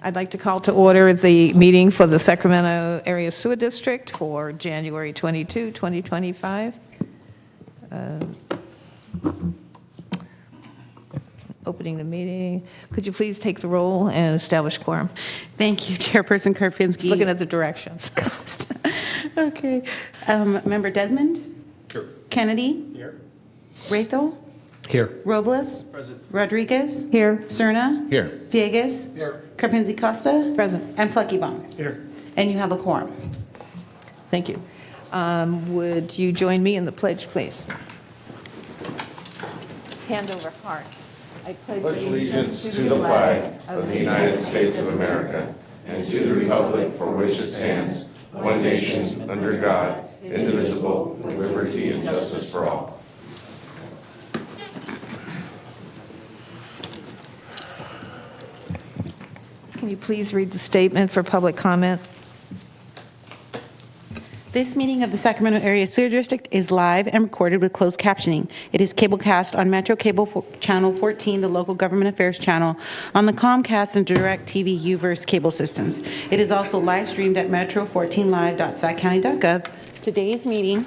I'd like to call to order the meeting for the Sacramento Area Sewer District for January 22, 2025. Opening the meeting. Could you please take the roll and establish quorum? Thank you, Chairperson Karpinski. Just looking at the directions. Okay. Member Desmond? Here. Kennedy? Here. Rathel? Here. Robles? Present. Rodriguez? Here. Cerna? Here. Villegas? Here. Karpinski Costa? Present. And Pluckybomb. Here. And you have a quorum. Thank you. Would you join me in the pledge, please? Hand over heart. I pledge allegiance to the flag of the United States of America and to the republic for which it stands, one nation, under God, indivisible, with liberty and justice for all. Can you please read the statement for public comment? This meeting of the Sacramento Area Sewer District is live and recorded with closed captioning. It is cablecast on Metro Cable Channel 14, the local government affairs channel, on the Comcast and DirecTV UVerse cable systems. It is also live streamed at metro14live.saccounty.gov. Today's meeting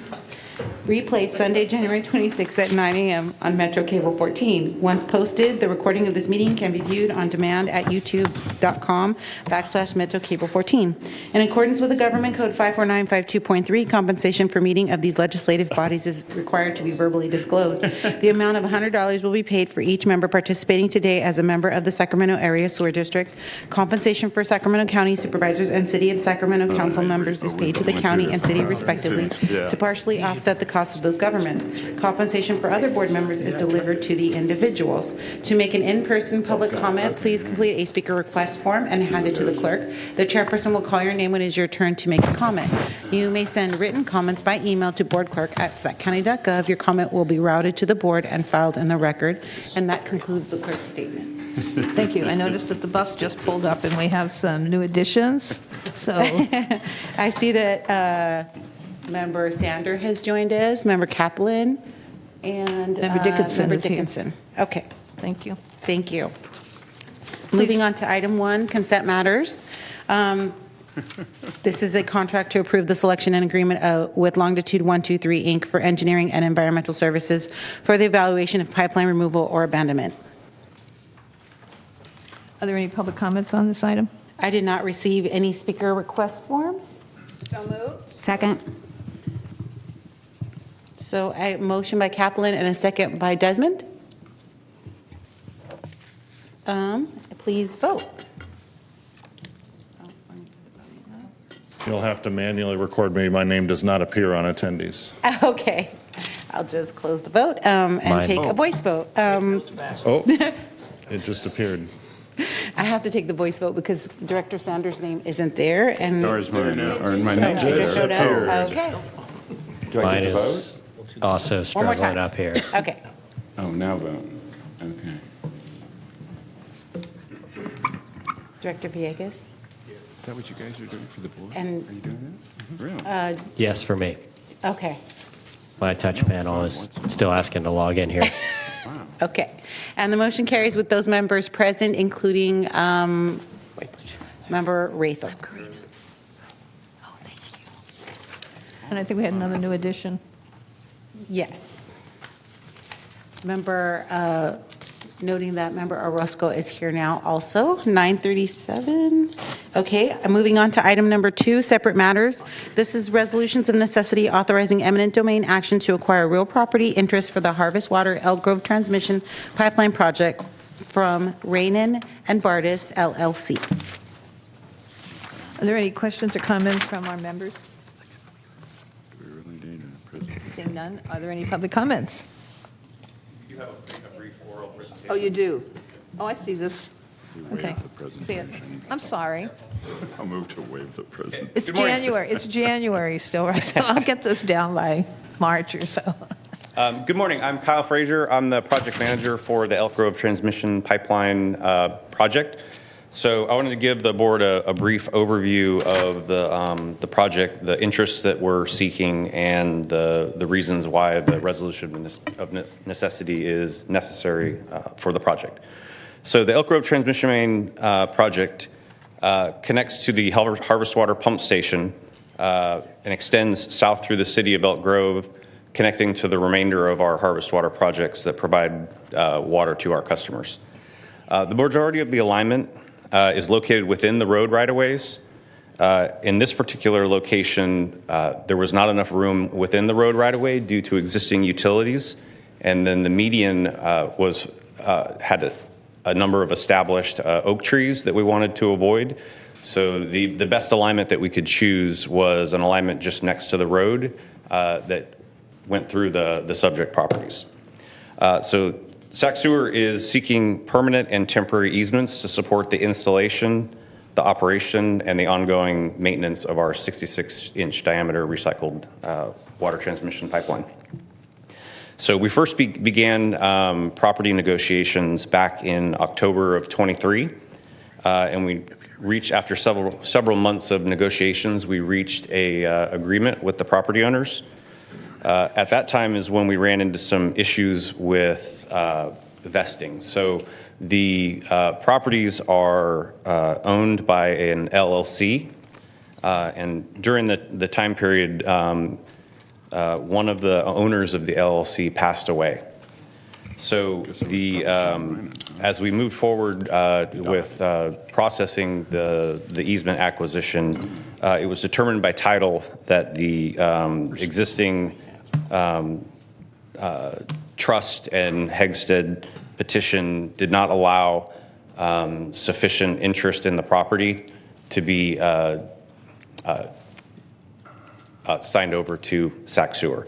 replays Sunday, January 26th at 9 a.m. on Metro Cable 14. Once posted, the recording of this meeting can be viewed on demand at youtube.com/Metro Cable 14. In accordance with the Government Code 54952.3, compensation for meeting of these legislative bodies is required to be verbally disclosed. The amount of $100 will be paid for each member participating today as a member of the Sacramento Area Sewer District. Compensation for Sacramento County supervisors and City of Sacramento council members is paid to the county and city respectively to partially offset the cost of those governments. Compensation for other board members is delivered to the individuals. To make an in-person public comment, please complete a speaker request form and hand it to the clerk. The chairperson will call your name when it is your turn to make a comment. You may send written comments by email to boardclerk@saccounty.gov. Your comment will be routed to the board and filed in the record. And that concludes the clerk's statement. Thank you. I noticed that the bus just pulled up and we have some new additions. So I see that Member Sander has joined us, Member Kaplan, and Member Dickinson Member is here. Dickinson. Okay, thank you. thank you. Moving on to item 1, consent matters. This is a contract to approve the selection and agreement with Longitude 123 Inc. for engineering and environmental services for the evaluation of pipeline removal or abandonment. Are there any public comments on this item? I did not receive any speaker request forms. So moved. Second. So a motion by Kaplan and a second by Desmond. Please vote. You'll have to manually record me. My name does not appear on attendees. Okay, I'll just close the vote and take a voice vote. Oh, it just appeared. I have to take the voice vote because Director Sanders' name isn't there. And Or my name it just showed up. appears. Okay, Do I Mine get to is vote? also more struggling time. up here. okay. Oh, now vote. Okay. Director Villegas Is that what you guys are doing for the board? and, Are you doing that? Really? Yes, for me. okay, My touch panel is still asking to log in here. okay. And the motion carries with those members present, including Member Rathel. And I think we had another new addition. Yes. Member, noting that Member Orozco is here now also, 9:37. Okay, moving on to item number 2, separate matters. This is resolutions of necessity authorizing eminent domain action to acquire real property interest for the Harvest Water Elk Grove Transmission Pipeline Project from Rainin and Bardis LLC. Are there any questions or comments from our members? Do we really need a presentation? Seeing none, are there any public comments? You have a brief oral presentation. Oh, you do? Oh, I see this. Okay. the See it. presentation. I'm sorry. I'll move to waive the presentation. It's January. It's January still, right? So I'll get this down by March or so. Good morning. I'm Kyle Frazier. I'm the project manager for the Elk Grove Transmission Pipeline project. So I wanted to give the board a brief overview of the project, the interests that we're seeking, and the reasons why the resolution of necessity is necessary for the project. So the Elk Grove Transmission Main project connects to the Harvest Water Pump Station and extends south through the city of Elk Grove, connecting to the remainder of our Harvest Water projects that provide water to our customers. The majority of the alignment is located within the road right-of-ways. In this particular location, there was not enough room within the road right-of-way due to existing utilities, and then the median had a number of established oak trees that we wanted to avoid. So the best alignment that we could choose was an alignment just next to the road that went through the subject properties. So Sac Sewer is seeking permanent and temporary easements to support the installation, the operation, and the ongoing maintenance of our 66-inch diameter recycled water transmission pipeline. So we first began property negotiations back in October of 23, and we reached, after several months of negotiations, we reached a agreement with the property owners. At that time is when we ran into some issues with vesting. So the properties are owned by an LLC, and during the time period, one of the owners of the LLC passed away. So as we moved forward with processing the easement acquisition, it was determined by title that the existing trust and Hegstead petition did not allow sufficient interest in the property to be signed over to Sac Sewer.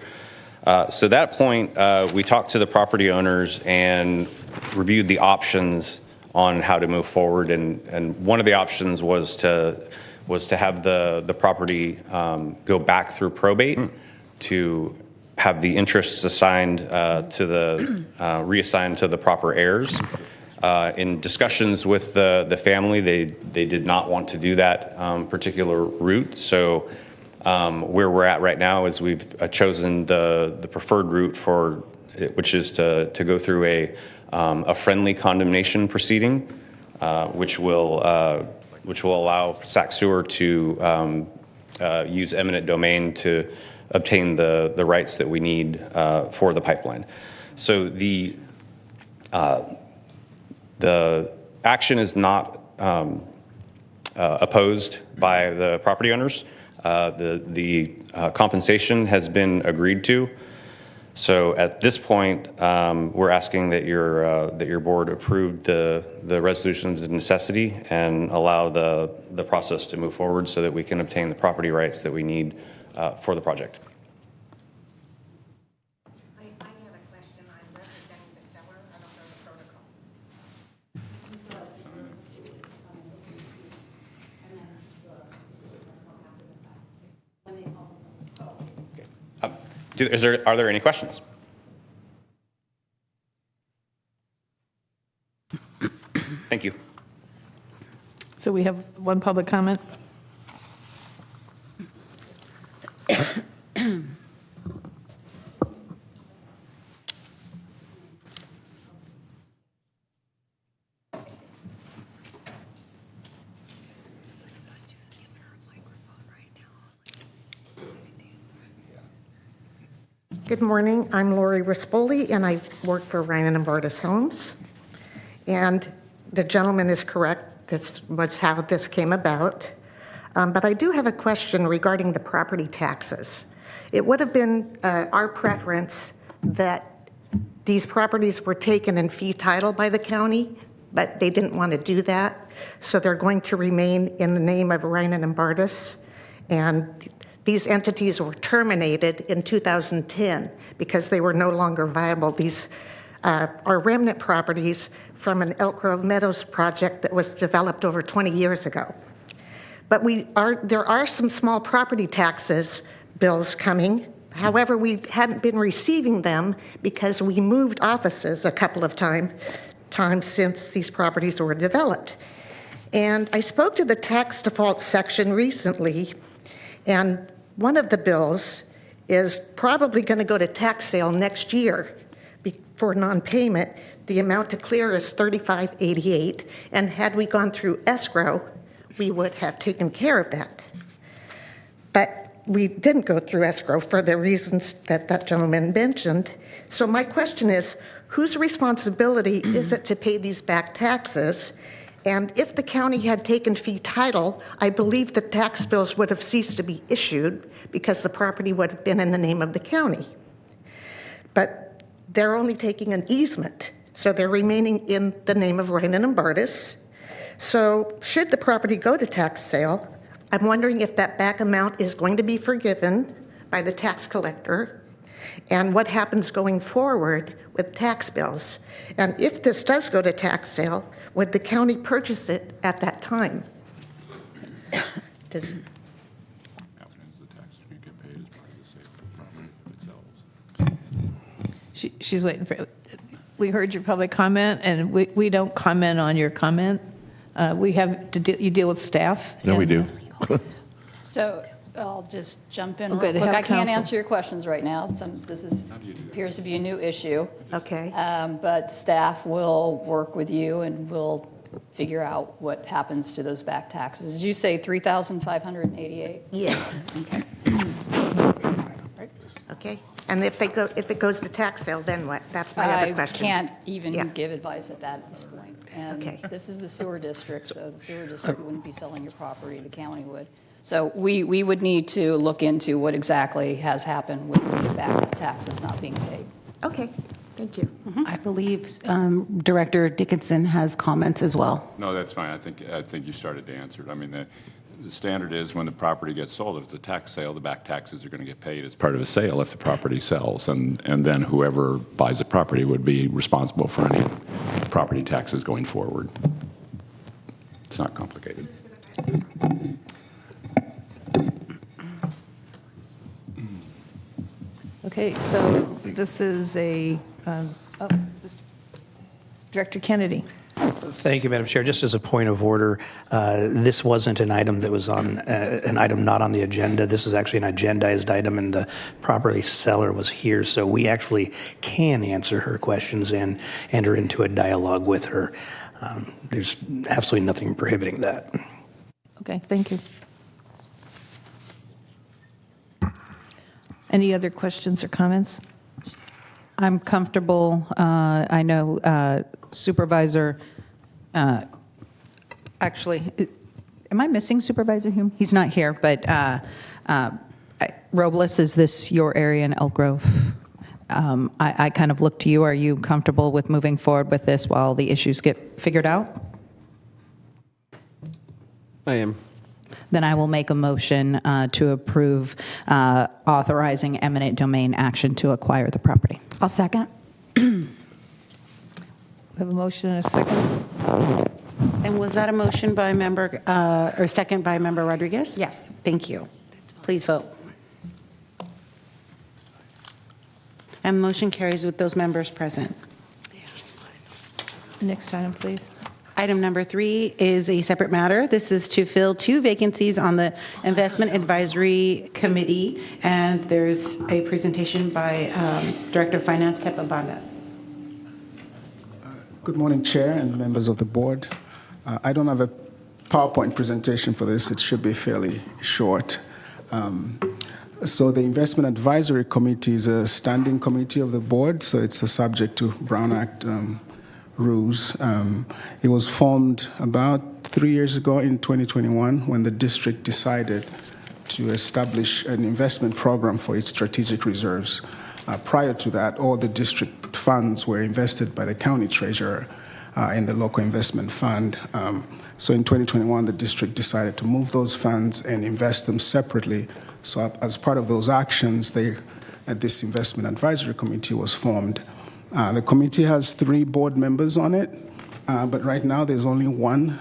So at that point, we talked to the property owners and reviewed the options on how to move forward. And one of the options was to have the property go back through probate to have the interests assigned reassigned to the proper heirs. In discussions with the family, they did not want to do that particular route. So where we're at right now is we've chosen the preferred route which is to go through a friendly condemnation proceeding, which will allow Sac Sewer to use eminent domain to obtain the rights that we need for the pipeline. So the action is not opposed by the property owners. The compensation has been agreed to. So at this point, we're asking that your board approve the resolutions of necessity and allow the process to move forward so that we can obtain the property rights that we need for the project. I have a question. I'm representing the seller. I don't know the protocol. Are there any questions? Thank you. So we have one public comment. Good morning. I'm Lori Rispoli, and I work for Ryan and Vardis Homes. And the gentleman is correct. This was how this came about. But I do have a question regarding the property taxes. It would have been our preference that these properties were taken in fee title by the county, but they didn't want to do that. So they're going to remain in the name of Ryan and Vardis. And these entities were terminated in 2010 because they were no longer viable. These are remnant properties from an Elk Grove Meadows project that was developed over 20 years ago. But there are some small property taxes bills coming. However, we hadn't been receiving them because we moved offices a couple of times since these properties were developed. And I spoke to the tax default section recently, and one of the bills is probably going to go to tax sale next year for non-payment. The amount to clear is $35.88, and had we gone through escrow, we would have taken care of that. But we didn't go through escrow for the reasons that that gentleman mentioned. So my question is, whose responsibility is it to pay these back taxes? And if the county had taken fee title, I believe the tax bills would have ceased to be issued because the property would have been in the name of the county. But they're only taking an easement, so they're remaining in the name of Rhinan and Bartis. So should the property go to tax sale, I'm wondering if that back amount is going to be forgiven by the tax collector, and what happens going forward with tax bills. And if this does go to tax sale, would the county purchase it at that time? Does, She's waiting for, we heard your public comment, and we don't comment on your comment. We have to, you deal with staff? No, we do. So I'll just jump in real Okay, to quick. have I can't counsel. answer your questions right now. Appears to be a new issue. okay. But staff will work with you and we'll figure out what happens to those back taxes. Did you say 3,588? Yes. Okay. Okay. And if it goes to tax sale, then what? That's my other I question. can't even Yeah. give advice at this point. And Okay. this is the sewer district, so the sewer district wouldn't be selling your property, the county would. So we would need to look into what exactly has happened with these back taxes not being paid. Okay, thank you. I believe Director Dickinson has comments as well. No, that's fine. I think you started to answer it. I mean, the standard is when the property gets sold, if it's a tax sale, the back taxes are going to get paid as part of a sale if the property sells. And then whoever buys the property would be responsible for any property taxes going forward. It's not complicated. Okay, so this is Director Kennedy. Thank you, Madam Chair. Just as a point of order, this wasn't an item that was on, an item not on the agenda. This is actually an agendized item, and the property seller was here, so we actually can answer her questions and enter into a dialogue with her. There's absolutely nothing prohibiting that. Okay, thank you. Any other questions or comments? I'm comfortable. I know Supervisor, actually, am I missing Supervisor Hume? He's not here, but Robles, is this your area in Elk Grove? I kind of look to you. Are you comfortable with moving forward with this while the issues get figured out? I am. Then I will make a motion to approve authorizing eminent domain action to acquire the property. I'll second. We have a motion and a second. And was that a motion by member, or second by member Rodriguez? Yes. Thank you. Please vote. And motion carries with those members present. Next item, please. Item number 3 is a separate matter. This is to fill 2 vacancies on the Investment Advisory Committee, and there's a presentation by Director of Finance, Tepa Banda. Good morning, Chair and members of the board. I don't have a PowerPoint presentation for this. It should be fairly short. So the Investment Advisory Committee is a standing committee of the board, so it's subject to Brown Act rules. It was formed about 3 years ago in 2021 when the district decided to establish an investment program for its strategic reserves. Prior to that, all the district funds were invested by the county treasurer in the local investment fund. So in 2021, the district decided to move those funds and invest them separately. So as part of those actions, this investment advisory committee was formed. The committee has 3 board members on it, but right now there's only one.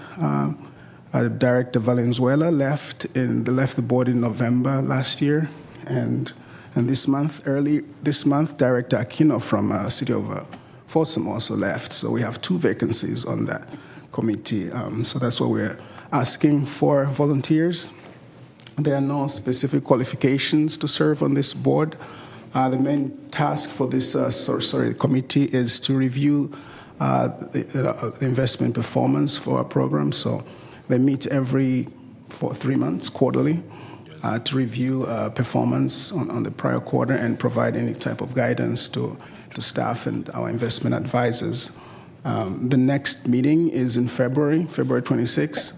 Director Valenzuela left the board in November last year, and early this month, Director Aquino from City of Folsom also left. So we have 2 vacancies on that committee. So that's why we're asking for volunteers. There are no specific qualifications to serve on this board. The main task for this committee is to review the investment performance for our program. So They meet for 3 months, quarterly, to review performance on the prior quarter and provide any type of guidance to staff and our investment advisors. The next meeting is in February 26.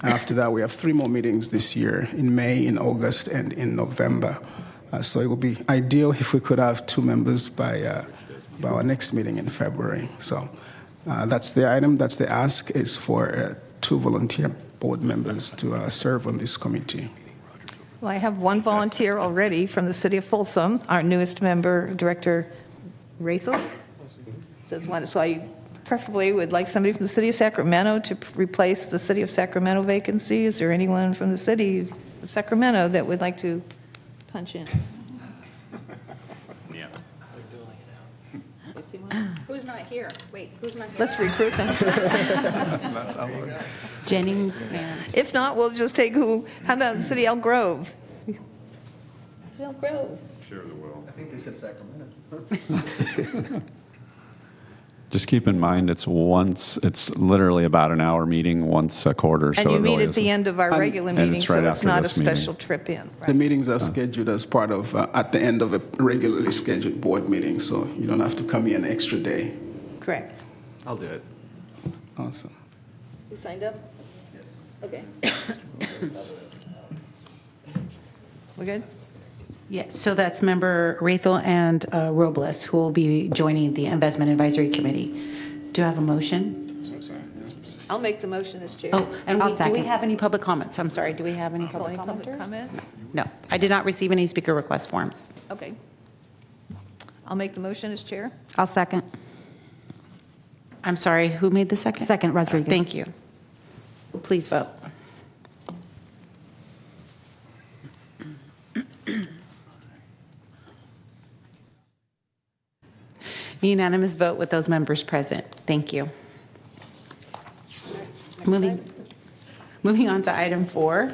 After that, we have 3 more meetings this year, in May, in August, and in November. So it would be ideal if we could have 2 members by our next meeting in February. So that's the item, that's the ask, is for 2 volunteer board members to serve on this committee. Well, I have 1 volunteer already from the city of Folsom, our newest member, Director Rachel. So I preferably would like somebody from the city of Sacramento to replace the city of Sacramento vacancy. Is there anyone from the city of Sacramento that would like to punch in? Yeah. Who's not here? Wait, who's not here? Let's recruit them. Jennings and... If not, we'll just take how about the city of Elk Grove? Elk Grove. Share the will. I think they said Sacramento. Just keep in mind, it's literally about an hour meeting once a quarter. And you meet at the end of our regular meeting, it's right so it's after not a this meeting. special trip in. The meetings are scheduled as part of, at the end of a regularly scheduled board meeting, so you don't have to come here an extra day. Correct. I'll do it. Awesome. You signed up? Yes. Okay. We good? Yes, so that's member Raythel and Robles, who will be joining the Investment Advisory Committee. Do I have a motion? I'll make the motion as chair. Oh, and do we have any public comments? I'm sorry, do we have any public Public commenters? comment? No, I did not receive any speaker request forms. Okay. I'll make the motion as chair. I'll second. I'm sorry, who made the second? Second, Rodriguez. Thank you. Please vote. Unanimous vote with those members present. Thank you. Moving on to item 4,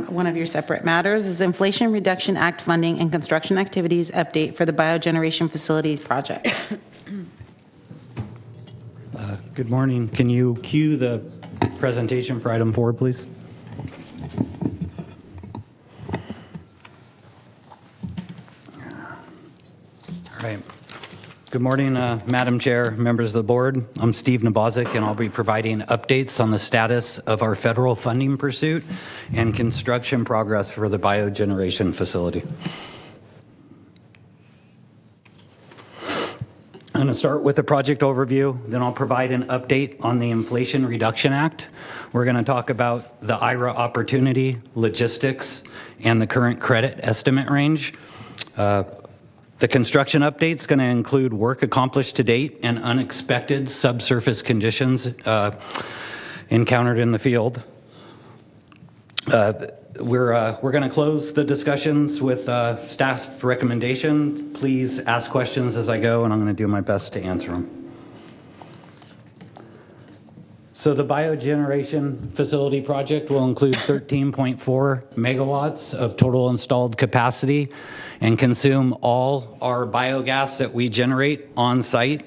one of your separate matters is Inflation Reduction Act funding and construction activities update for the biogeneration facilities project. Good morning. Can you cue the presentation for item 4, please? All right. Good morning, Madam Chair, members of the board. I'm Steve Nabozic, and I'll be providing updates on the status of our federal funding pursuit and construction progress for the biogeneration facility. I'm going to start with the project overview, then I'll provide an update on the Inflation Reduction Act. We're going to talk about the IRA opportunity, logistics, and the current credit estimate range. The construction update is going to include work accomplished to date and unexpected subsurface conditions encountered in the field. We're going to close the discussions with staff's recommendation. Please ask questions as I go, and I'm going to do my best to answer them. So the biogeneration facility project will include 13.4 megawatts of total installed capacity and consume all our biogas that we generate on site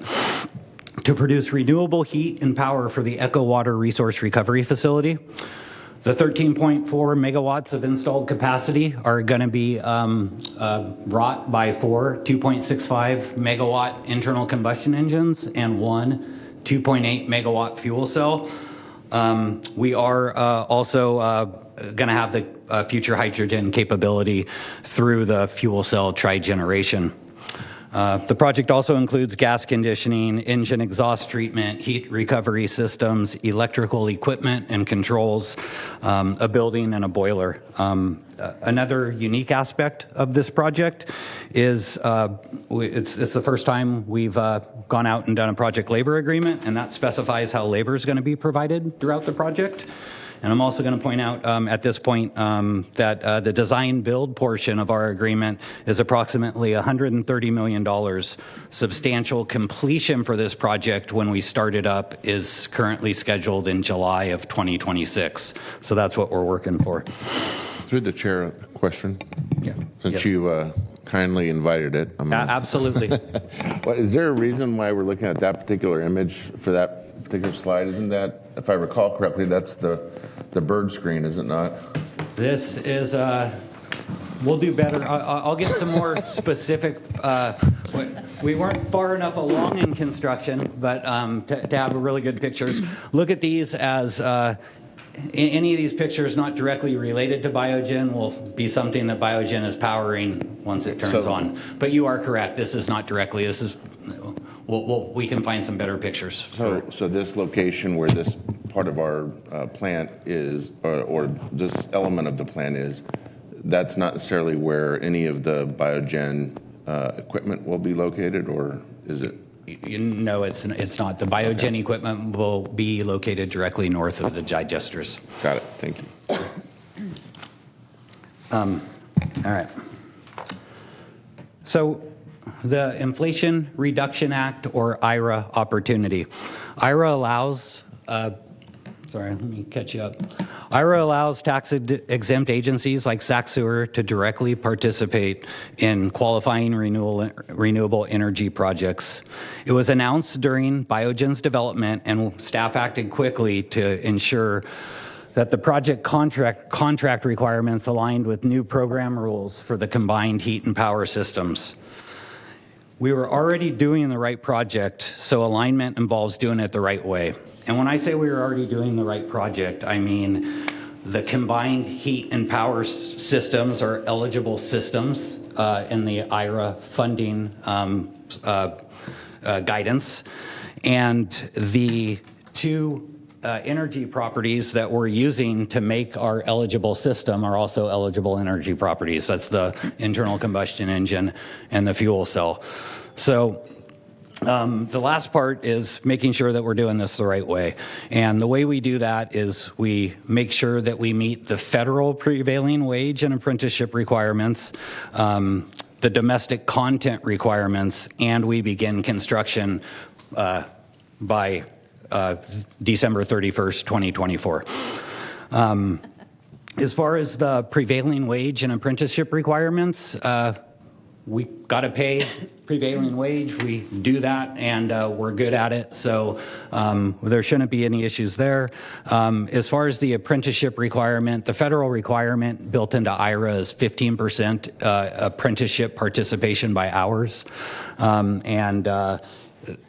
to produce renewable heat and power for the Echo Water Resource Recovery Facility. The 13.4 megawatts of installed capacity are going to be brought by 4 2.65 megawatt internal combustion engines and 1 2.8 megawatt fuel cell. We are also going to have the future hydrogen capability through the fuel cell trigeneration. The project also includes gas conditioning, engine exhaust treatment, heat recovery systems, electrical equipment and controls, a building and a boiler. Another unique aspect of this project is it's the first time we've gone out and done a project labor agreement, and that specifies how labor is going to be provided throughout the project. And I'm also going to point out at this point that the design build portion of our agreement is approximately $130 million. Substantial completion for this project when we start it up is currently scheduled in July of 2026. So that's what we're working for. Through the chair, a question. Yeah. Since Yes. you kindly invited it. Absolutely. Well, is there a reason why we're looking at that particular image for that particular slide? Isn't that, if I recall correctly, that's the bird screen, is it not? This is, we'll do better. I'll get some more specific. We weren't far enough along in construction, but to have really good pictures. Look at these as any of these pictures not directly related to Biogen will be something that Biogen is powering once it turns on. But you are correct. This is not directly. This is. We can find some better pictures. So this location where this part of our plant is, or this element of the plant is, that's not necessarily where any of the Biogen equipment will be located, or is it? No, it's not. The Biogen equipment will be located directly north of the digesters. Got it. Thank you. All right. So the Inflation Reduction Act, or IRA opportunity. IRA allows, sorry, let me catch you up. IRA allows tax-exempt agencies like SacSewer to directly participate in qualifying renewable energy projects. It was announced during Biogen's development, and staff acted quickly to ensure that the project contract requirements aligned with new program rules for the combined heat and power systems. We were already doing the right project, so alignment involves doing it the right way. And when I say we were already doing the right project, I mean the combined heat and power systems are eligible systems in the IRA funding guidance. And the two energy properties that we're using to make our eligible system are also eligible energy properties. That's the internal combustion engine and the fuel cell. So the last part is making sure that we're doing this the right way. And the way we do that is we make sure that we meet the federal prevailing wage and apprenticeship requirements, the domestic content requirements, and we begin construction by December 31st, 2024. As far as the prevailing wage and apprenticeship requirements, we got to pay prevailing wage. We do that, and we're good at it. So there shouldn't be any issues there. As far as the apprenticeship requirement, the federal requirement built into IRA is 15% apprenticeship participation by hours.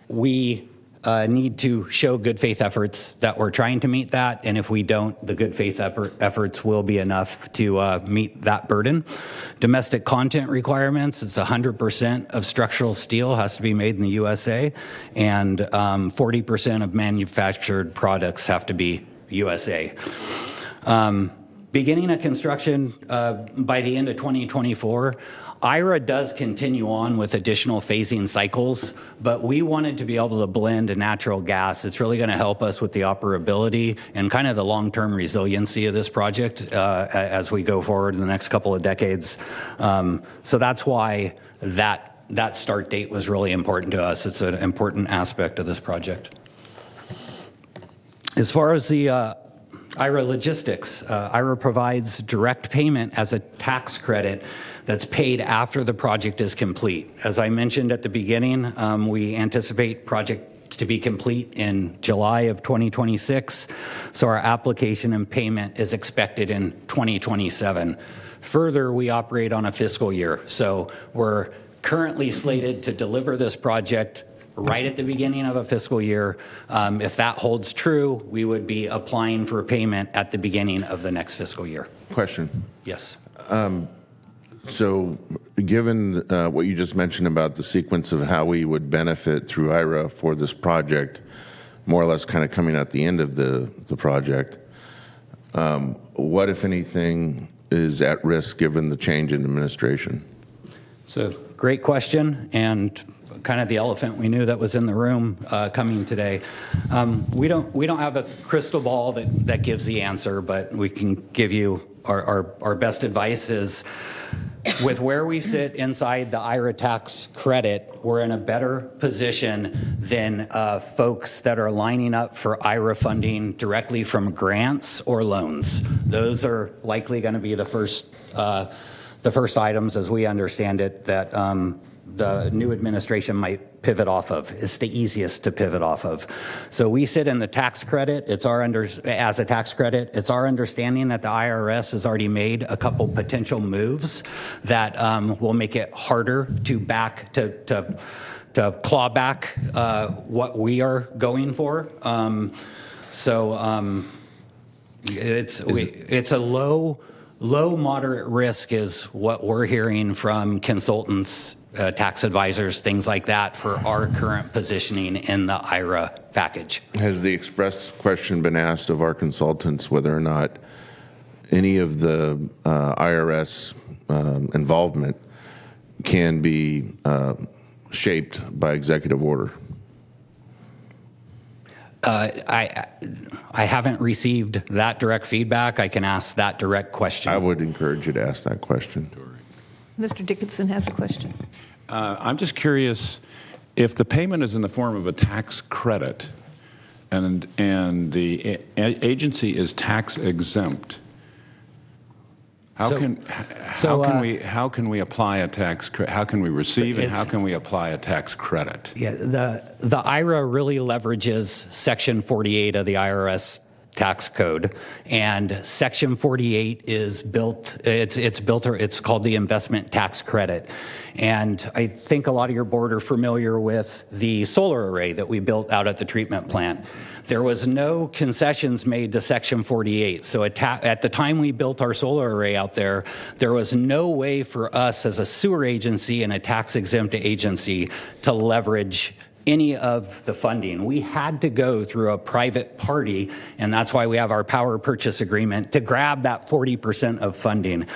We need to show good faith efforts that we're trying to meet that, and if we don't, the good faith efforts will be enough to meet that burden. Domestic content requirements, it's 100% of structural steel has to be made in the USA, and 40% of manufactured products have to be USA. Beginning of construction by the end of 2024, IRA does continue on with additional phasing cycles, but we wanted to be able to blend a natural gas. It's really going to help us with the operability and kind of the long-term resiliency of this project as we go forward in the next couple of decades. So that's why that start date was really important to us. It's an important aspect of this project. As far as the IRA logistics, IRA provides direct payment as a tax credit that's paid after the project is complete. As I mentioned at the beginning, we anticipate project to be complete in July of 2026, so our application and payment is expected in 2027. Further, we operate on a fiscal year, so we're currently slated to deliver this project right at the beginning of a fiscal year. If that holds true, we would be applying for payment at the beginning of the next fiscal year. Question. Yes. So given what you just mentioned about the sequence of how we would benefit through IRA for this project, more or less kind of coming at the end of the project, what, if anything, is at risk given the change in administration? So great question, and kind of the elephant we knew that was in the room coming today. We don't have a crystal ball that gives the answer, but we can give you our best advice is with where we sit inside the IRA tax credit, we're in a better position than folks that are lining up for IRA funding directly from grants or loans. Those are likely going to be the first items, as we understand it, that the new administration might pivot off of. It's the easiest to pivot off of. So we sit in the tax credit. As a tax credit. It's our understanding that the IRS has already made a couple potential moves that will make it harder to claw back what we are going for. It's a low moderate risk is what we're hearing from consultants, tax advisors, things like that for our current positioning in the IRA package. Has the express question been asked of our consultants whether or not any of the IRS involvement can be shaped by executive order? I haven't received that direct feedback. I can ask that direct question. I would encourage you to ask that question. Mr. Dickinson has a question. I'm just curious, if the payment is in the form of a tax credit and the agency is tax exempt, how can we apply a tax credit? How can we receive and how can we apply a tax credit? Yeah, the IRA really leverages Section 48 of the IRS tax code, and Section 48 is built. It's called the investment tax credit, and I think a lot of your board are familiar with the solar array that we built out at the treatment plant. There was no concessions made to Section 48. So at the time we built our solar array out there was no way for us as a sewer agency and a tax-exempt agency to leverage any of the funding. We had to go through a private party, and that's why we have our power purchase agreement to grab that 40% of funding.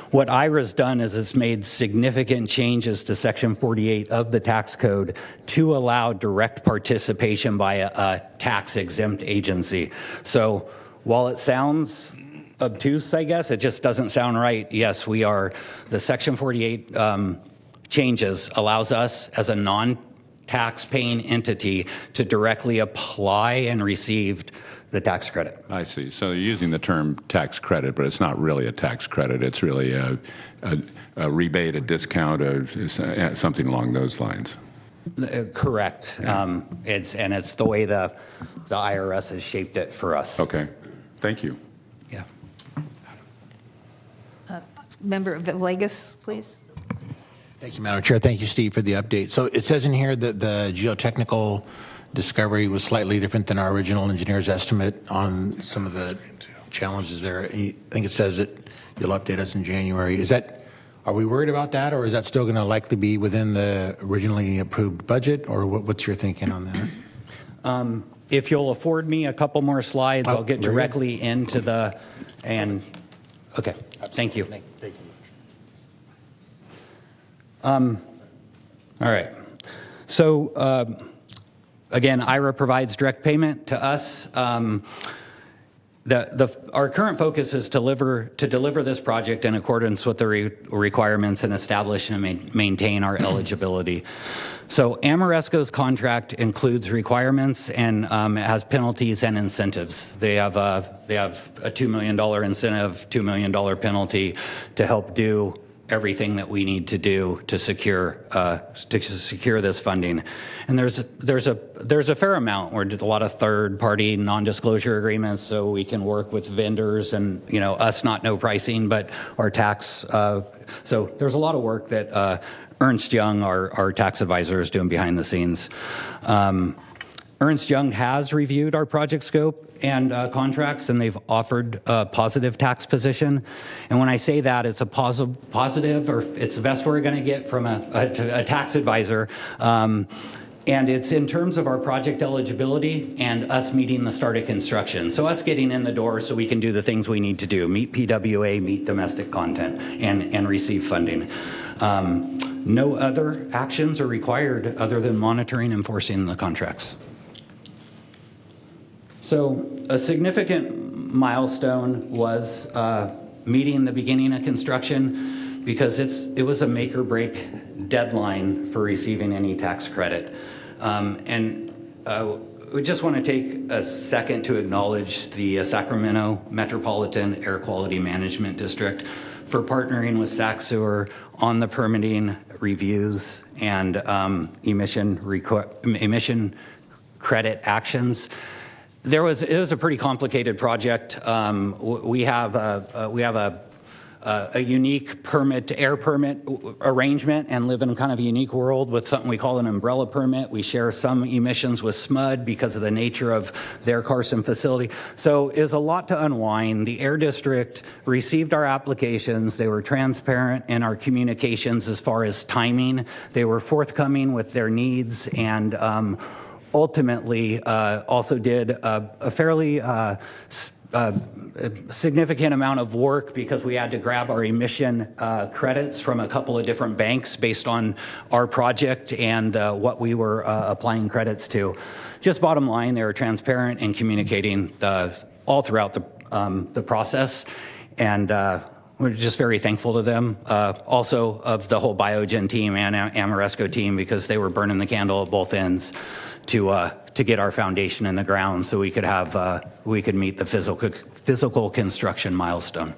What IRA's done is it's made significant changes to Section 48 of the tax code to allow direct participation by a tax-exempt agency. So while it sounds obtuse, I guess, it just doesn't sound right. Yes, we are. The Section 48 changes allows us as a non-tax-paying entity to directly apply and receive the tax credit. I see. So you're using the term tax credit, but it's not really a tax credit. It's really a rebate, a discount, something along those lines. Correct. It's the way the IRS has shaped it for us. Okay. Thank you. Yeah. Member Villegas, please. Thank you, Madam Chair. Thank you, Steve, for the update. So it says in here that the geotechnical discovery was slightly different than our original engineer's estimate on some of the challenges there. I think it says that you'll update us in January. Are we worried about that, or is that still going to likely be within the originally approved budget, or what's your thinking on that? If you'll afford me a couple more slides, I'll get directly into okay, thank you. Thank you. All right. So, again, IRA provides direct payment to us. Our current focus is to deliver this project in accordance with the requirements and establish and maintain our eligibility. So Amoresco's contract includes requirements and it has penalties and incentives. They have a $2 million incentive, $2 million penalty to help do everything that we need to do to secure this funding. And there's a fair amount. We're a lot of third-party non-disclosure agreements, so we can work with vendors and us not know pricing, but our tax. So there's a lot of work that Ernst Young, our tax advisor, is doing behind the scenes. Ernst Young has reviewed our project scope and contracts, and they've offered a positive tax position. And when I say that, it's a positive, or it's the best we're going to get from a tax advisor. And it's in terms of our project eligibility and us meeting the start of construction. So us getting in the door so we can do the things we need to do, meet PWA, meet domestic content, and receive funding. No other actions are required other than monitoring and enforcing the contracts. So a significant milestone was meeting the beginning of construction. because it was a make or break deadline for receiving any tax credit. We just want to take a second to acknowledge the Sacramento Metropolitan Air Quality Management District for partnering with Sac Sewer on the permitting reviews and emission credit actions. It was a pretty complicated project. We have a unique air permit arrangement, and live in kind of a unique world with something we call an umbrella permit. We share some emissions with SMUD because of the nature of their Carson facility. So it was a lot to unwind. The Air District received our applications. They were transparent in our communications as far as timing. They were forthcoming with their needs, and ultimately also did a fairly significant amount of work because we had to grab our emission credits from a couple of different banks based on our project and what we were applying credits to. Just bottom line, they were transparent and communicating all throughout the process, and we're just very thankful to them. Also of the whole Biogen team and Amoresco team, because they were burning the candle at both ends to get our foundation in the ground so we could meet the physical construction milestone.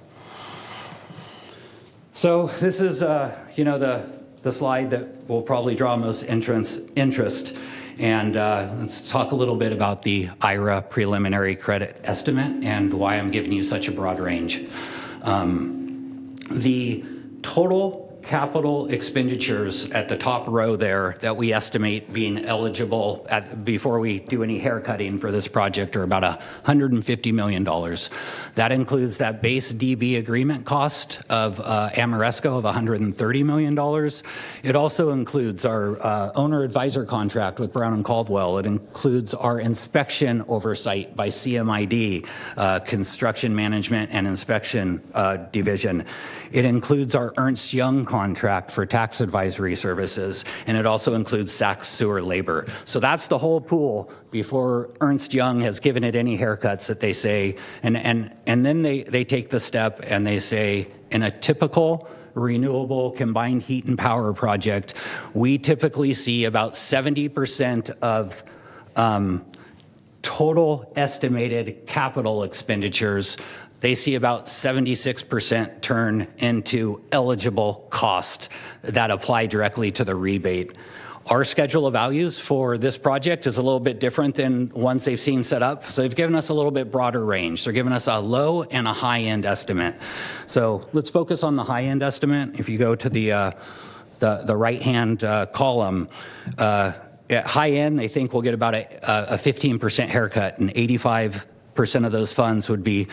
So this is the slide that will probably draw most interest, and let's talk a little bit about the IRA preliminary credit estimate and why I'm giving you such a broad range. The total capital expenditures at the top row there that we estimate being eligible before we do any haircutting for this project are about $150 million. That includes that base DB agreement cost of Amoresco of $130 million. It also includes our owner advisor contract with Brown and Caldwell. It includes our inspection oversight by CMID, Construction Management and Inspection Division. It includes our Ernst Young contract for tax advisory services, and it also includes Sac Sewer labor. So that's the whole pool before Ernst Young has given it any haircuts that they say, and then they take the step and they say, in a typical renewable combined heat and power project, we typically see about 70% of total estimated capital expenditures. They see about 76% turn into eligible cost that apply directly to the rebate. Our schedule of values for this project is a little bit different than ones they've seen set up. So they've given us a little bit broader range. They're giving us a low and a high end estimate. So let's focus on the high end estimate. If you go to the right hand column, at high end, they think we'll get about a 15% haircut, and 85% of those funds would be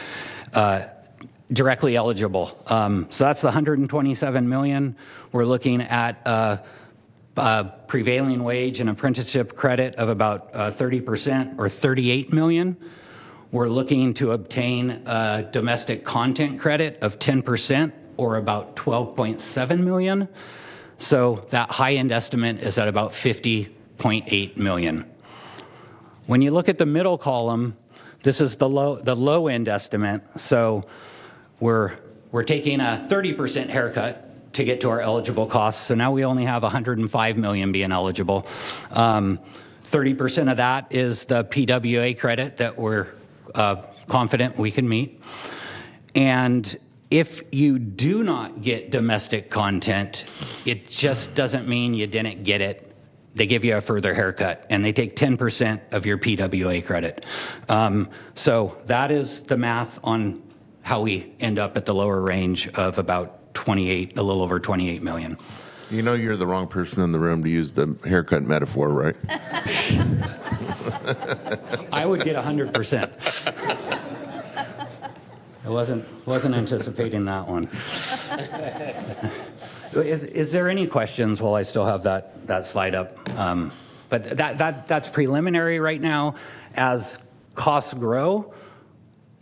directly eligible. So that's the $127 million. We're looking at prevailing wage and apprenticeship credit of about 30% or $38 million. We're looking to obtain a domestic content credit of 10% or about $12.7 million. So that high end estimate is at about $50.8 million. When you look at the middle column, this is the low end estimate. So we're taking a 30% haircut to get to our eligible costs. So now we only have $105 million being eligible. 30% of that is the PWA credit that we're confident we can meet. And if you do not get domestic content, it just doesn't mean you didn't get it. They give you a further haircut, and they take 10% of your PWA credit. So that is the math on how we end up at the lower range of about a little over 28 million. You know you're the wrong person in the room to use the haircut metaphor, right? I would get 100%. I wasn't anticipating that one. Is there any questions while I still have that slide up? But that's preliminary right now. As costs grow,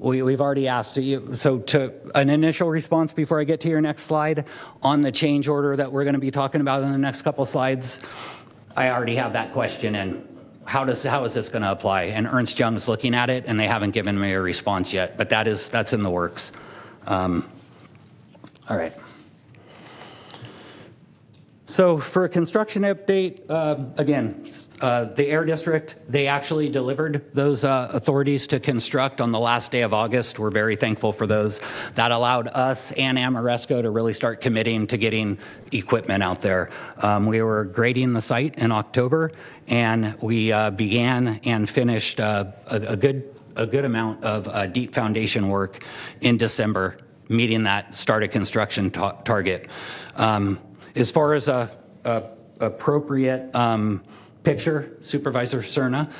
we've already asked you. So to an initial response before I get to your next slide on the change order that we're going to be talking about in the next couple slides, I already have that question in. How is this going to apply? And Ernst Young's looking at it, and they haven't given me a response yet. But that's in the works. All right. So for a construction update, again, the Air District, they actually delivered those authorities to construct on the last day of August. We're very thankful for those. That allowed us and Amoresco to really start committing to getting equipment out there. We were grading the site in October, and we began and finished a good amount of deep foundation work in December, meeting that start of construction target. As far as a appropriate picture, Supervisor Cerna,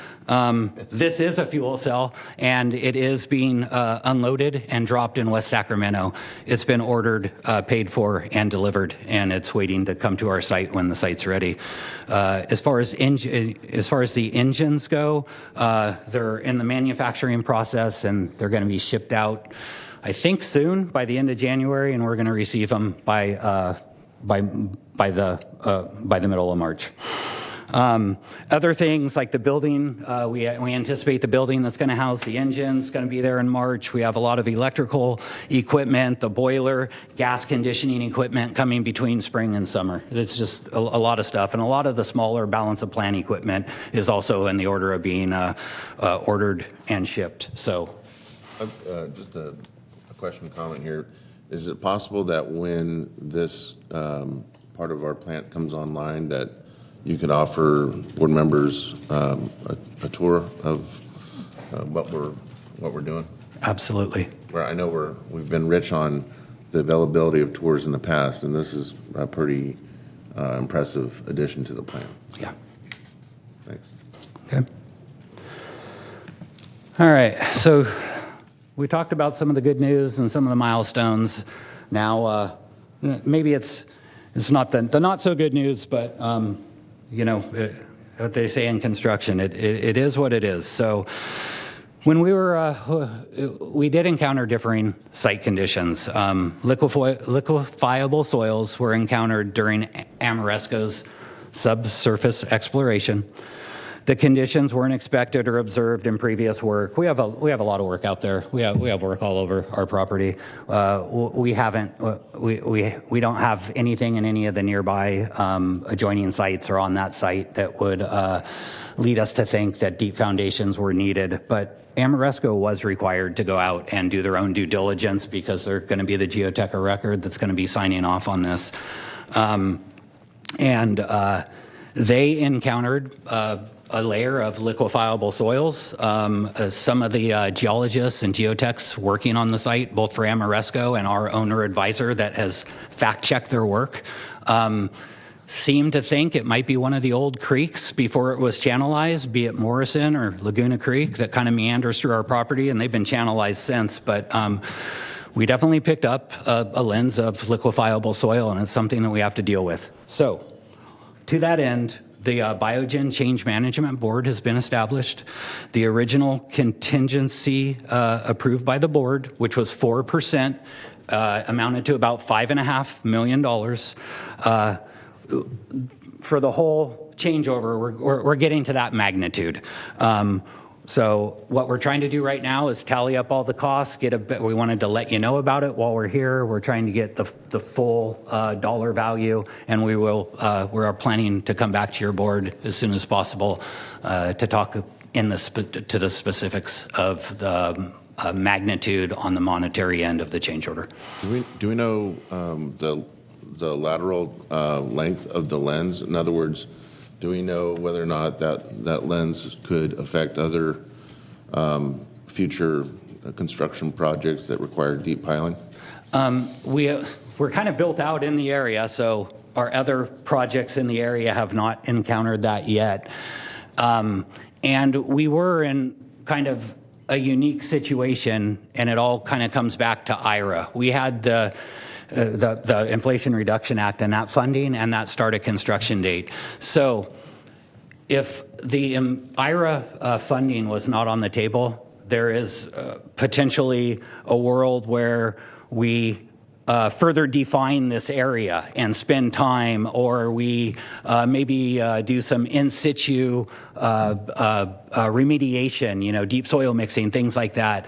this is a fuel cell, and it is being unloaded and dropped in West Sacramento. It's been ordered, paid for, and delivered, and it's waiting to come to our site when the site's ready. As far as the engines go, they're in the manufacturing process, and they're going to be shipped out, I think, soon, by the end of January, and we're going to receive them by the middle of March. Other things like the building, we anticipate the building that's going to house the engines going to be there in March. We have a lot of electrical equipment, the boiler, gas conditioning equipment coming between spring and summer. It's just a lot of stuff, and a lot of the smaller balance of plant equipment is also in the order of being ordered and shipped. So, just a question, comment here. Is it possible that when this part of our plant comes online, that you could offer board members a tour of what we're doing? Absolutely. Where I know we've been rich on the availability of tours in the past, and this is a pretty impressive addition to the plan. So, yeah. Thanks. Okay. All right. So we talked about some of the good news and some of the milestones. Now, maybe it's not the not so good news, but what they say in construction, it is what it is. So when we did encounter differing site conditions. Liquefiable soils were encountered during Amoresco's subsurface exploration. The conditions weren't expected or observed in previous work. We have a lot of work out there. We have work all over our property. We don't have anything in any of the nearby adjoining sites or on that site that would lead us to think that deep foundations were needed. But Amoresco was required to go out and do their own due diligence because they're going to be the geotech of record that's going to be signing off on this. They encountered a layer of liquefiable soils. Some of the geologists and geotechs working on the site, both for Amoresco and our owner advisor that has fact-checked their work, seem to think it might be one of the old creeks before it was channelized, be it Morrison or Laguna Creek, that kind of meanders through our property, and they've been channelized since. But we definitely picked up a lens of liquefiable soil, and it's something that we have to deal with. So, to that end, the Biogen Change Management Board has been established. The original contingency approved by the board, which was 4%, amounted to about $5.5 million. For the whole changeover, we're getting to that magnitude. So what we're trying to do right now is tally up all the costs. We wanted to let you know about it while we're here. We're trying to get the full dollar value, and we are planning to come back to your board as soon as possible to talk to the specifics of the magnitude on the monetary end of the change order. Do we know the lateral length of the lens? In other words, do we know whether or not that lens could affect other future construction projects that require deep piling? We're kind of built out in the area, so our other projects in the area have not encountered that yet. And we were in kind of a unique situation, and it all kind of comes back to IRA. We had the Inflation Reduction Act and that funding and that start of construction date. So if the IRA funding was not on the table, there is potentially a world where we further define this area and spend time, or we maybe do some in situ remediation, deep soil mixing, things like that.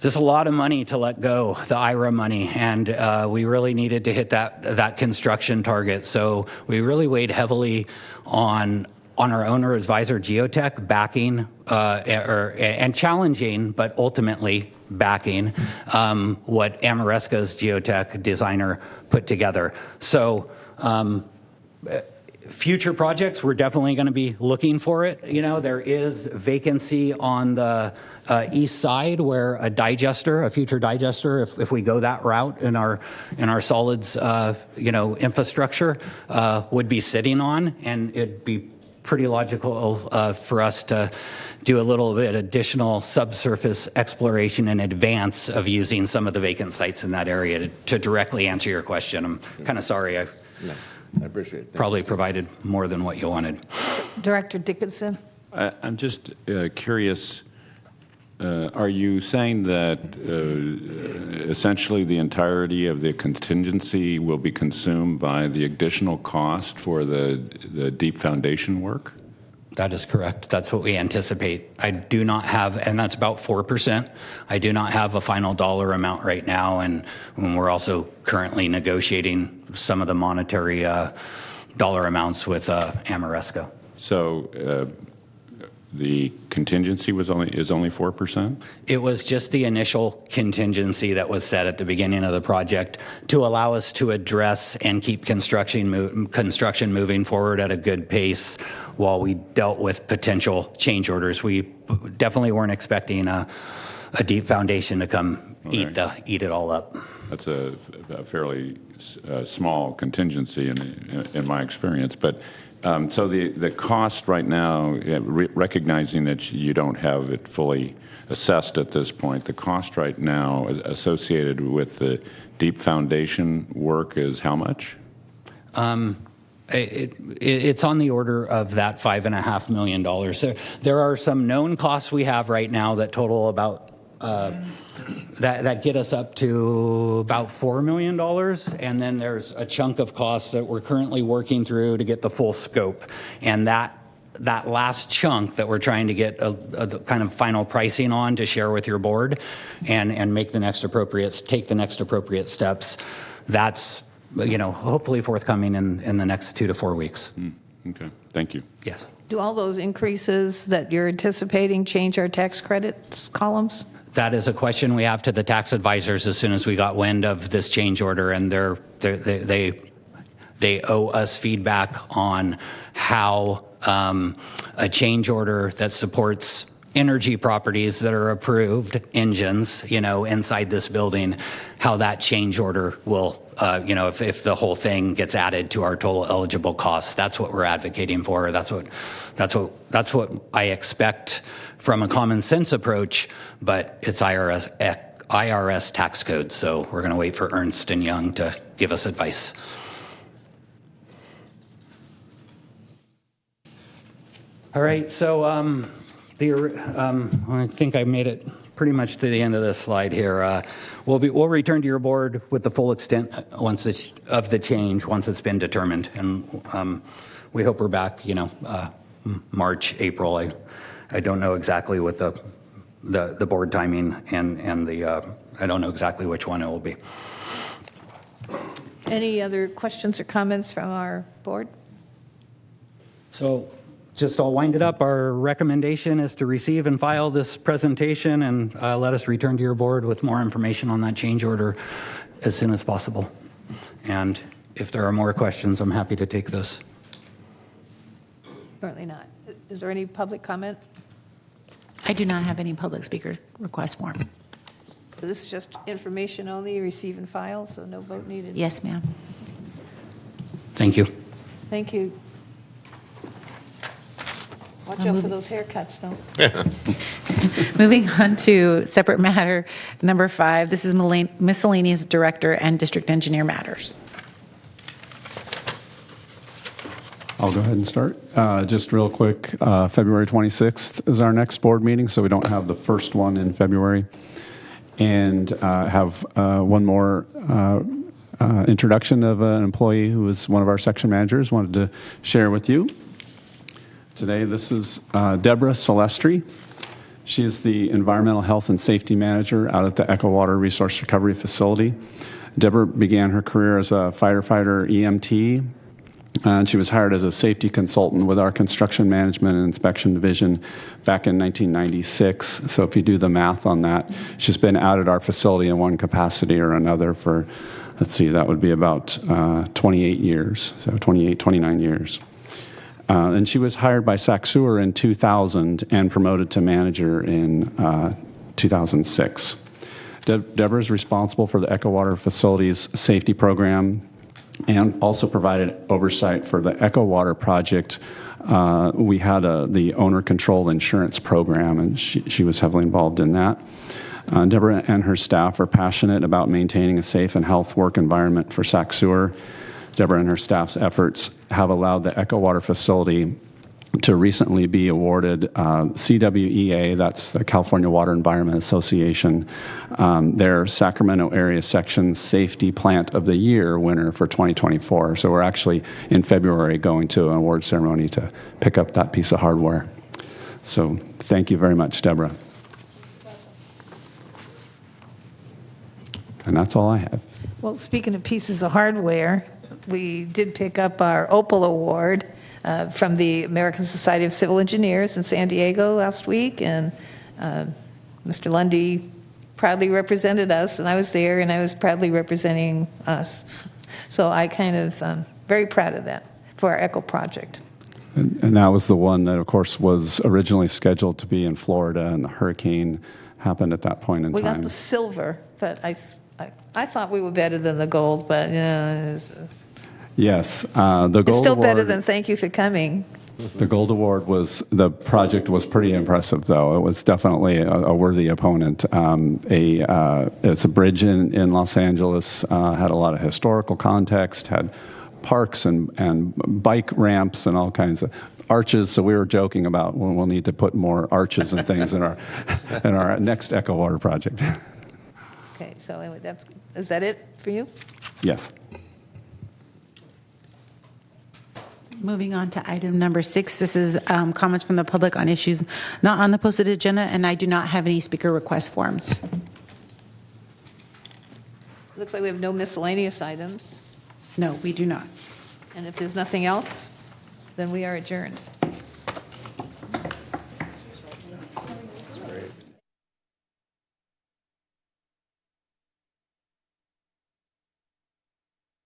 just a lot of money to let go, the IRA money, and we really needed to hit that construction target. So we really weighed heavily on our owner advisor Geotech backing and challenging, but ultimately backing what Ameresco's Geotech designer put together. So future projects, we're definitely going to be looking for it. You know, there is vacancy on the east side where a future digester, if we go that route in our solids, infrastructure, would be sitting on, and it'd be pretty logical for us to do a little bit additional subsurface exploration in advance of using some of the vacant sites in that area to directly answer your question. I'm kind of sorry I appreciate it. Probably provided more than what you wanted. Director Dickinson? I'm just curious, are you saying that essentially the entirety of the contingency will be consumed by the additional cost for the deep foundation work? That is correct. That's what we anticipate. I do not have, and that's about 4%. I do not have a final dollar amount right now, and we're also currently negotiating some of the monetary dollar amounts with Ameresco. So the contingency is only 4%? It was just the initial contingency that was set at the beginning of the project to allow us to address and keep construction moving forward at a good pace while we dealt with potential change orders. We definitely weren't expecting a deep foundation to come eat it all up. That's a fairly small contingency in my experience, but so the cost right now, recognizing that you don't have it fully assessed at this point, the cost right now associated with the deep foundation work is how much? It's on the order of that $5.5 million. So there are some known costs we have right now that total about that get us up to about $4 million, and then there's a chunk of costs that we're currently working through to get the full scope, and that last chunk that we're trying to get a kind of final pricing on to share with your board and take the next appropriate steps. That's hopefully forthcoming in the next 2 to 4 weeks. Okay, thank you. Yes. Do all those increases that you're anticipating change our tax credits columns? That is a question we have to the tax advisors as soon as we got wind of this change order, and they owe us feedback on how a change order that supports energy properties that are approved engines, inside this building, how that change order will, if the whole thing gets added to our total eligible costs. That's what we're advocating for. That's what I expect from a common sense approach, but it's IRS tax code, so we're going to wait for Ernst & Young to give us advice. All right, so I think I made it pretty much to the end of this slide here. We'll return to your board with the full extent of the change once it's been determined, and we hope we're back, March, April. I don't know exactly what the board timing and I don't know exactly which one it will be. Any other questions or comments from our board? So just I'll wind it up. Our recommendation is to receive and file this presentation and let us return to your board with more information on that change order as soon as possible. And if there are more questions, I'm happy to take those. Currently not. Is there any public comment? I do not have any public speaker request form. So this is just information only, receive and file, so no vote needed? Yes, ma'am. Thank you. Thank you. Watch out for those haircuts, though. Moving on to separate matter number 5. This is miscellaneous director and district engineer matters. I'll go ahead and start. Just real quick, February 26th is our next board meeting, so we don't have the first one in February. And have one more introduction of an employee who is one of our section managers, wanted to share with you today. This is Deborah Celestri. She is the Environmental Health and Safety Manager out at the Echo Water Resource Recovery Facility. Deborah began her career as a firefighter EMT, and she was hired as a safety consultant with our Construction Management and Inspection Division back in 1996. So if you do the math on that, she's been out at our facility in one capacity or another for, let's see, that would be about 28 years, so 28, 29 years. And she was hired by Sac Sewer in 2000 and promoted to manager in 2006. Deborah is responsible for the Echo Water Facilities safety program and also provided oversight for the Echo Water project. We had the owner-controlled insurance program, and she was heavily involved in that. Deborah and her staff are passionate about maintaining a safe and health work environment for Sac Sewer. Deborah and her staff's efforts have allowed the Echo Water facility to recently be awarded CWEA, that's the California Water Environment Association, their Sacramento Area Section Safety Plant of the Year winner for 2024. So we're actually in February going to an award ceremony to pick up that piece of hardware. So thank you very much, Deborah. And that's all I have. Well, speaking of pieces of hardware, we did pick up our Opal Award from the American Society of Civil Engineers in San Diego last week, and Mr. Lundy proudly represented us, and I was there, and I was proudly representing us. So I kind of very proud of that for our ECHO project. And that was the one that, of course, was originally scheduled to be in Florida, and the hurricane happened at that point in We time. got the silver, but I thought we were better than the gold, but yeah. Yes, the gold It's still better award- than thank you for coming. The gold award the project was pretty impressive, though. It was definitely a worthy opponent. It's a bridge in Los Angeles, had a lot of historical context, had parks and bike ramps and all kinds of arches. So we were joking about we'll need to put more arches and things in our next Echo Water project. Okay, so anyway, is that it for you? Yes. Moving on to item number 6, this is comments from the public on issues not on the posted agenda, and I do not have any speaker request forms. Looks like we have no miscellaneous items. No, we do not. And if there's nothing else, then we are adjourned.